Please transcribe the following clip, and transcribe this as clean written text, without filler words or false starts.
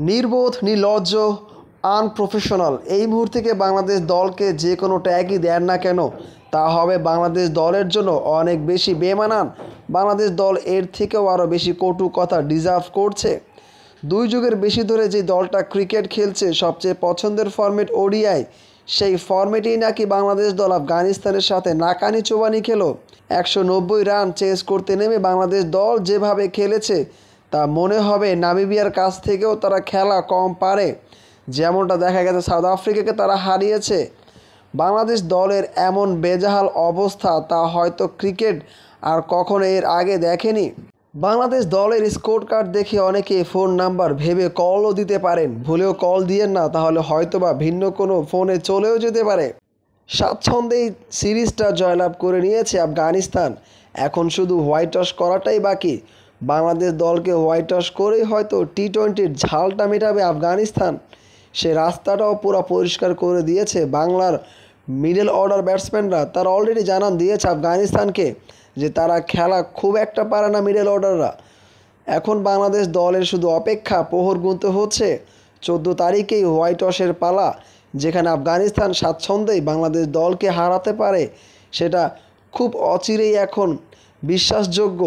নির্বোধ, নির্লজ্জ, আনপ্রফেশনাল এই মুহূর্তে বাংলাদেশ দলকে যে কোনো ট্যাগই দেন না কেন তা হবে বাংলাদেশ দলের জন্য অনেক বেশি বেমানান। বাংলাদেশ দল এর থেকেও আরও বেশি কটু কথা ডিজার্ভ করছে। 2 যুগের বেশি ধরে যে দলটা ক্রিকেট খেলছে সবচেয়ে পছন্দের ফরম্যাট ওডিআই, সেই ফরম্যাটেই নাকি বাংলাদেশ দল আফগানিস্তানের সাথে নাকানি চোবানি খেলো। 190 রান চেস করতে নেমে বাংলাদেশ দল যেভাবে খেলেছে তা মনে হবে নামিবিয়ার কাছ থেকেও তারা খেলা কম পারে। যেমনটা দেখা গেছে সাউথ আফ্রিকাকে তারা হারিয়েছে। বাংলাদেশ দলের এমন বেজাহাল অবস্থা তা হয়তো ক্রিকেট আর কখনো এর আগে দেখেনি। বাংলাদেশ দলের স্কোর কার্ড দেখে অনেকে ফোন নাম্বার ভেবে কলও দিতে পারেন। ভুলেও কল দিয়েন না, তাহলে হয়তোবা ভিন্ন কোনো ফোনে চলেও যেতে পারে। স্বাচ্ছন্দ্যেই সিরিজটা জয়লাভ করে নিয়েছে আফগানিস্তান। এখন শুধু হোয়াইট ওয়াশ করাটাই বাকি। বাংলাদেশ দলকে হোয়াইট ওয়াশ করেই হয়তো টি-20-র ঝালটা মেটাবে আফগানিস্তান। সে রাস্তাটাও পুরো পরিষ্কার করে দিয়েছে বাংলার মিডল অর্ডার ব্যাটসম্যানরা। তারা অলরেডি জানান দিয়েছে আফগানিস্তানকে যে তারা খেলা খুব একটা পারে না মিডল অর্ডাররা। এখন বাংলাদেশ দলের শুধু অপেক্ষা, প্রহর গুনতে হচ্ছে। 14 তারিখেই হোয়াইট ওয়াশের পালা। যেখানে আফগানিস্তান স্বাচ্ছন্দ্যেই বাংলাদেশ দলকে হারাতে পারে সেটা খুব অচিরেই এখন বিশ্বাসযোগ্য।